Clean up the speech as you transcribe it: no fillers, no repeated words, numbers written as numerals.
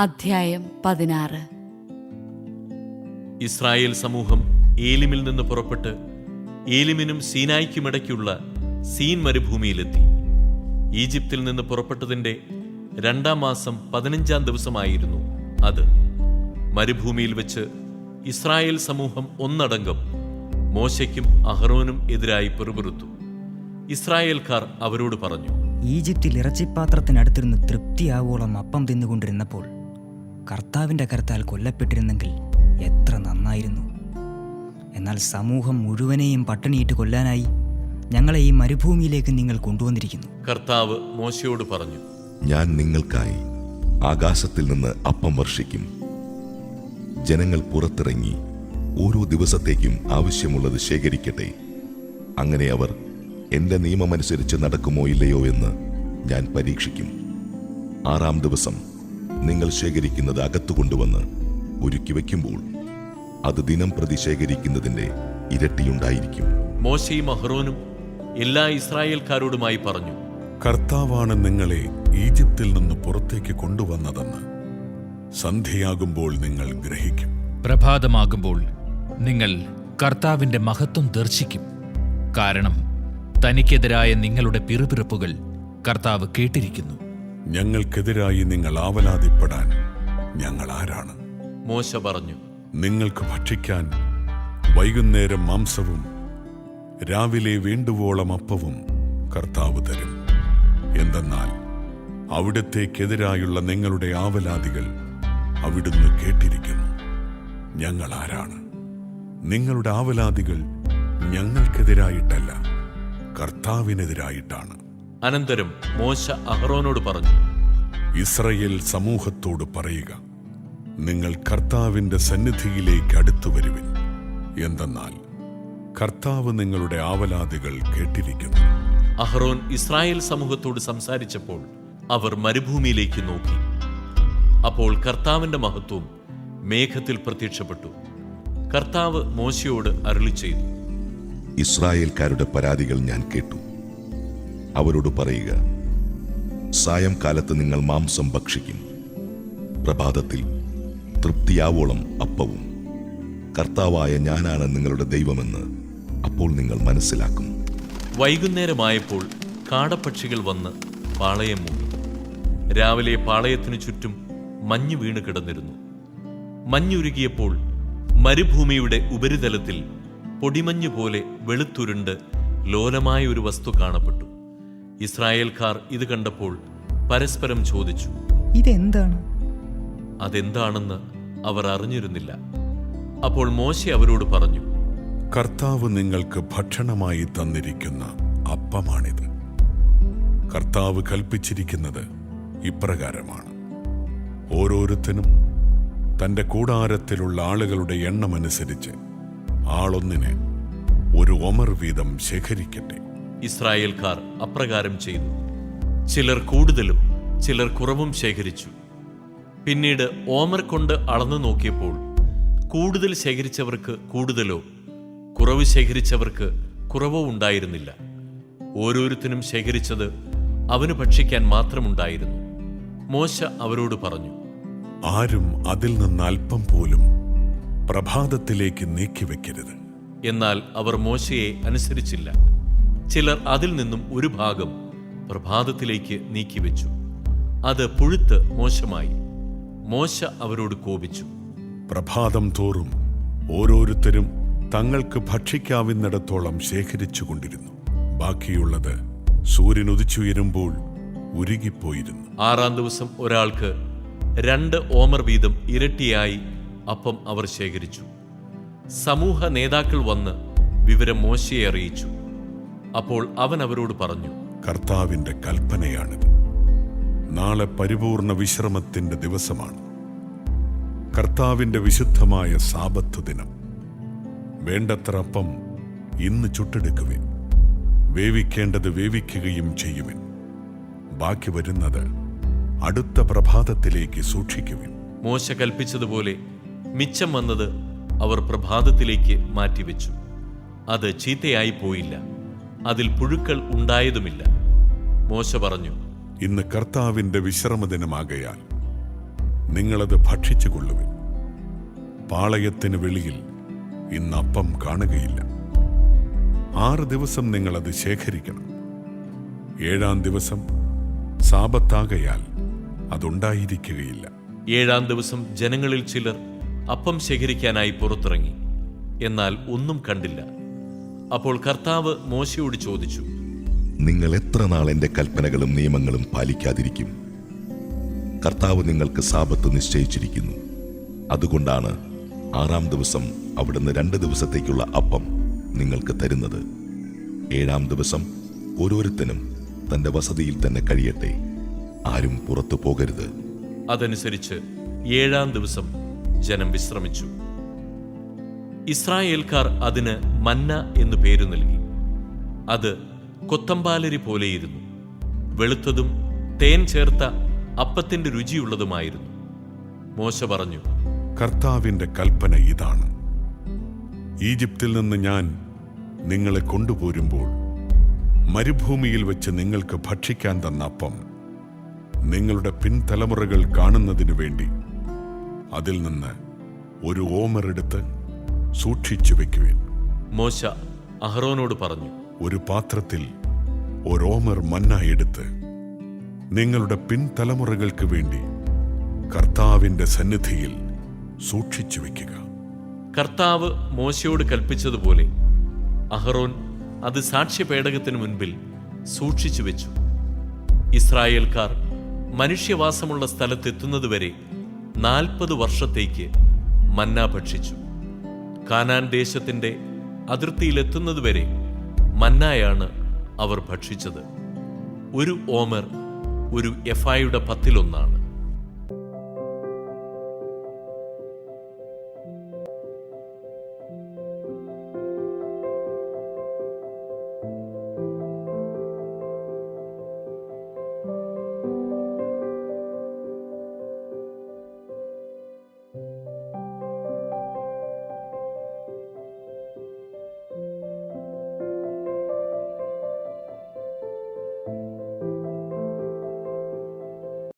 അധ്യായം 16. ഇസ്രായേൽ സമൂഹം ഏലിമിൽ നിന്ന് പുറപ്പെട്ട് ഏലിമിനും സീനായ്ക്കുമിടയ്ക്കുള്ള സീൻ മരുഭൂമിയിലെത്തി. ഈജിപ്തിൽ നിന്ന് പുറപ്പെട്ടതിൻ്റെ 2-ാം മാസം 15-ാം ദിവസമായിരുന്നു അത്. മരുഭൂമിയിൽ വെച്ച് ഇസ്രായേൽ സമൂഹം ഒന്നടങ്കം മോശയ്ക്കും അഹ്റോനും എതിരായി പിറുപിറുത്തു. ഇസ്രായേൽക്കാർ അവരോട് പറഞ്ഞു, ഈജിപ്തിൽ ഇറച്ചിപ്പാത്രത്തിനടുത്തിരുന്ന് തൃപ്തിയാവോളം അപ്പം തിന്നുകൊണ്ടിരുന്നപ്പോൾ കർത്താവിൻ്റെ കരത്താൽ കൊല്ലപ്പെട്ടിരുന്നെങ്കിൽ എത്ര നന്നായിരുന്നു. എന്നാൽ സമൂഹം മുഴുവനെയും പട്ടിണിയിട്ട് കൊല്ലാനായി ഞങ്ങളെ ഈ മരുഭൂമിയിലേക്ക് നിങ്ങൾ കൊണ്ടുവന്നിരിക്കുന്നു. കർത്താവ് മോശയോട് പറഞ്ഞു, ഞാൻ നിങ്ങൾക്കായി ആകാശത്തിൽ നിന്ന് അപ്പം വർഷിക്കും. ജനങ്ങൾ പുറത്തിറങ്ങി ഓരോ ദിവസത്തേക്കും ആവശ്യമുള്ളത് ശേഖരിക്കട്ടെ. അങ്ങനെ അവർ എന്റെ നിയമമനുസരിച്ച് നടക്കുമോ ഇല്ലയോ എന്ന് ഞാൻ പരീക്ഷിക്കും. 6-ാം ദിവസം നിങ്ങൾ ശേഖരിക്കുന്നത് അകത്തുകൊണ്ടുവന്ന് ഒരുക്കി വയ്ക്കുമ്പോൾ അത് ദിനം പ്രതി ശേഖരിക്കുന്നതിന്റെ ഇരട്ടിയുണ്ടായിരിക്കും. മോശയും അഹ്റോനും എല്ലാ ഇസ്രായേൽക്കാരോടുമായി പറഞ്ഞു, കർത്താവാണ് നിങ്ങളെ ഈജിപ്തിൽ നിന്ന് പുറത്തേക്ക് കൊണ്ടുവന്നതെന്ന് സന്ധ്യയാകുമ്പോൾ നിങ്ങൾ ഗ്രഹിക്കും. പ്രഭാതമാകുമ്പോൾ നിങ്ങൾ കർത്താവിന്റെ മഹത്വം ദർശിക്കും. കാരണം തനിക്കെതിരായ നിങ്ങളുടെ പിറുപിറുപ്പുകൾ കർത്താവ് കേട്ടിരിക്കുന്നു. ഞങ്ങൾക്കെതിരായി നിങ്ങൾ ആവലാതിപ്പെടാൻ ഞങ്ങൾ ആരാണ്? മോശ പറഞ്ഞു, നിങ്ങൾക്ക് ഭക്ഷിക്കാൻ വൈകുന്നേരം മാംസവും രാവിലെ വേണ്ടുവോളം അപ്പവും കർത്താവ് തരും. എന്തെന്നാൽ അവിടത്തേക്കെതിരായുള്ള നിങ്ങളുടെ ആവലാതികൾ അവിടുന്ന് കേട്ടിരിക്കുന്നു. ഞങ്ങൾ ആരാണ്? നിങ്ങളുടെ ആവലാതികൾ ഞങ്ങൾക്കെതിരായിട്ടല്ല, കർത്താവിനെതിരായിട്ടാണ്. അനന്തരം മോശ അഹ്റോനോട് പറഞ്ഞു, ഇസ്രായേൽ സമൂഹത്തോട് പറയുക, നിങ്ങൾ കർത്താവിന്റെ സന്നിധിയിലേക്ക് അടുത്തു വരുവിൻ. എന്തെന്നാൽ കർത്താവ് നിങ്ങളുടെ ആവലാതികൾ കേട്ടിരിക്കുന്നു. അഹ്റോൻ ഇസ്രായേൽ സമൂഹത്തോട് സംസാരിച്ചപ്പോൾ അവർ മരുഭൂമിയിലേക്ക് നോക്കി. അപ്പോൾ കർത്താവിന്റെ മഹത്വം മേഘത്തിൽ പ്രത്യക്ഷപ്പെട്ടു. കർത്താവ് മോശയോട് അരുളിച്ചെയ്തു, ഇസ്രായേൽക്കാരുടെ പരാതികൾ ഞാൻ കേട്ടു. അവരോട് പറയുക, സായംകാലത്ത് നിങ്ങൾ മാംസം ഭക്ഷിക്കും. പ്രഭാതത്തിൽ തൃപ്തിയാവോളം അപ്പവും. കർത്താവായ ഞാനാണ് നിങ്ങളുടെ ദൈവമെന്ന് അപ്പോൾ നിങ്ങൾ മനസ്സിലാക്കും. വൈകുന്നേരമായപ്പോൾ കാടപ്പക്ഷികൾ വന്ന് പാളയം മൂടി. രാവിലെ പാളയത്തിനു ചുറ്റും മഞ്ഞ് വീണ് കിടന്നിരുന്നു. മഞ്ഞുരുകിയപ്പോൾ മരുഭൂമിയുടെ ഉപരിതലത്തിൽ പൊടിമഞ്ഞ് പോലെ വെളുത്തുരുണ്ട് ലോലമായ ഒരു വസ്തു കാണപ്പെട്ടു. ഇസ്രായേൽക്കാർ ഇത് കണ്ടപ്പോൾ പരസ്പരം ചോദിച്ചു, ഇതെന്താണ്? അതെന്താണെന്ന് അവർ അറിഞ്ഞിരുന്നില്ല. അപ്പോൾ മോശെ അവരോട് പറഞ്ഞു, കർത്താവ് നിങ്ങൾക്ക് ഭക്ഷണമായി തന്നിരിക്കുന്ന അപ്പമാണിത്. കർത്താവ് കൽപ്പിച്ചിരിക്കുന്നത് ഇപ്രകാരമാണ്: ഓരോരുത്തനും തന്റെ കൂടാരത്തിലുള്ള ആളുകളുടെ എണ്ണമനുസരിച്ച് ആളൊന്നിന് ഒരു ഒമർ വീതം ശേഖരിക്കട്ടെ. ഇസ്രായേൽക്കാർ അപ്രകാരം ചെയ്തു. ചിലർ കൂടുതലും ചിലർ കുറവും ശേഖരിച്ചു. പിന്നീട് ഓമർ കൊണ്ട് അളന്നു നോക്കിയപ്പോൾ കൂടുതൽ ശേഖരിച്ചവർക്ക് കൂടുതലോ കുറവ് ശേഖരിച്ചവർക്ക് കുറവോ ഉണ്ടായിരുന്നില്ല. ഓരോരുത്തരും ശേഖരിച്ചത് അവന് ഭക്ഷിക്കാൻ മാത്രമുണ്ടായിരുന്നു. മോശ അവരോട് പറഞ്ഞു, ആരും അതിൽ നിന്ന് അല്പം പോലും പ്രഭാതത്തിലേക്ക് നീക്കിവെക്കരുത്. എന്നാൽ അവർ മോശയെ അനുസരിച്ചില്ല. ചിലർ അതിൽ നിന്നും ഒരു ഭാഗം പ്രഭാതത്തിലേക്ക് നീക്കിവെച്ചു. അത് പുഴുത്ത് മോശമായി. മോശ അവരോട് കോപിച്ചു. പ്രഭാതം തോറും ഓരോരുത്തരും തങ്ങൾക്ക് ഭക്ഷിക്കാവുന്നിടത്തോളം ശേഖരിച്ചു കൊണ്ടിരുന്നു. ബാക്കിയുള്ളത് സൂര്യൻ ഉദിച്ചുയരുമ്പോൾ ഉരുകിപ്പോയിരുന്നു. 6-ാം ദിവസം ഒരാൾക്ക് 2 ഓമർ വീതം ഇരട്ടിയായി അപ്പം അവർ ശേഖരിച്ചു. സമൂഹ നേതാക്കൾ വന്ന് വിവരം മോശയെ അറിയിച്ചു. അപ്പോൾ അവൻ അവരോട് പറഞ്ഞു, കർത്താവിന്റെ കൽപ്പനയാണിത്. നാളെ പരിപൂർണ വിശ്രമത്തിന്റെ ദിവസമാണ്, കർത്താവിന്റെ വിശുദ്ധമായ സാബത്ത് ദിനം. വേണ്ടത്ര അപ്പം ഇന്ന് ചുട്ടെടുക്കുവിൻ. വേവിക്കേണ്ടത് വേവിക്കുകയും ചെയ്യുവിൻ. ബാക്കി വരുന്നത് അടുത്ത പ്രഭാതത്തിലേക്ക് സൂക്ഷിക്കുവിൻ. മോശ കൽപ്പിച്ചതുപോലെ മിച്ചം വന്നത് അവർ പ്രഭാതത്തിലേക്ക് മാറ്റിവെച്ചു. അത് ചീത്തയായി പോയില്ല, അതിൽ പുഴുക്കൾ ഉണ്ടായതുമില്ല. മോശ പറഞ്ഞു, ഇന്ന് കർത്താവിന്റെ വിശ്രമദിനമാകയാൽ നിങ്ങളത് ഭക്ഷിച്ചുകൊള്ളുവിൻ. പാളയത്തിന് വെളിയിൽ ഇന്ന് അപ്പം കാണുകയില്ല. 6 ദിവസം നിങ്ങളത് ശേഖരിക്കണം. 7-ാം ദിവസം സാബത്താകയാൽ അതുണ്ടായിരിക്കുകയില്ല. 7-ാം ദിവസം ജനങ്ങളിൽ ചിലർ അപ്പം ശേഖരിക്കാനായി പുറത്തിറങ്ങി, എന്നാൽ ഒന്നും കണ്ടില്ല. അപ്പോൾ കർത്താവ് മോശയോട് ചോദിച്ചു, നിങ്ങൾ എത്ര നാൾ എൻ്റെ കൽപ്പനകളും നിയമങ്ങളും പാലിക്കാതിരിക്കും? കർത്താവ് നിങ്ങൾക്ക് സാബത്ത് നിശ്ചയിച്ചിരിക്കുന്നു. അതുകൊണ്ടാണ് 6-ാം ദിവസം അവിടുന്ന് 2 ദിവസത്തേക്കുള്ള അപ്പം നിങ്ങൾക്ക് തരുന്നത്. 7-ാം ദിവസം ഓരോരുത്തനും തന്റെ വസതിയിൽ തന്നെ കഴിയട്ടെ, ആരും പുറത്തു പോകരുത്. അതനുസരിച്ച് 7-ാം ദിവസം ജനം വിശ്രമിച്ചു. ഇസ്രായേൽക്കാർ അതിന് മന്ന എന്നു പേരു നൽകി. അത് കൊത്തമ്പാലരി പോലെയിരുന്നു. വെളുത്തതും തേൻ ചേർത്ത അപ്പത്തിന്റെ രുചിയുള്ളതുമായിരുന്നു. മോശ പറഞ്ഞു, കർത്താവിന്റെ കൽപ്പന ഇതാണ്: ഈജിപ്തിൽ നിന്ന് ഞാൻ നിങ്ങളെ കൊണ്ടുപോരുമ്പോൾ മരുഭൂമിയിൽ വെച്ച് നിങ്ങൾക്ക് ഭക്ഷിക്കാൻ തന്ന അപ്പം നിങ്ങളുടെ പിൻതലമുറകൾ കാണുന്നതിനു വേണ്ടി അതിൽ നിന്ന് ഒരു ഓമർ എടുത്ത് സൂക്ഷിച്ചു വെക്കുവിൻ. മോശ അഹ്റോനോട് പറഞ്ഞു, ഒരു പാത്രത്തിൽ ഒരോമർ മന്ന എടുത്ത് നിങ്ങളുടെ പിൻതലമുറകൾക്ക് വേണ്ടി കർത്താവിന്റെ സന്നിധിയിൽ സൂക്ഷിച്ചു വെക്കുക. കർത്താവ് മോശയോട് കൽപ്പിച്ചതുപോലെ അഹ്റോൻ അത് സാക്ഷ്യപേടകത്തിന് മുൻപിൽ സൂക്ഷിച്ചു വെച്ചു. ഇസ്രായേൽക്കാർ മനുഷ്യവാസമുള്ള സ്ഥലത്തെത്തുന്നതുവരെ 40 വർഷത്തേക്ക് മന്ന ഭക്ഷിച്ചു. കാനാൻ ദേശത്തിന്റെ അതിർത്തിയിലെത്തുന്നതുവരെ മന്നായാണ് അവർ ഭക്ഷിച്ചത്. ഒരു ഓമർ ഒരു എഫായുടെ 10-1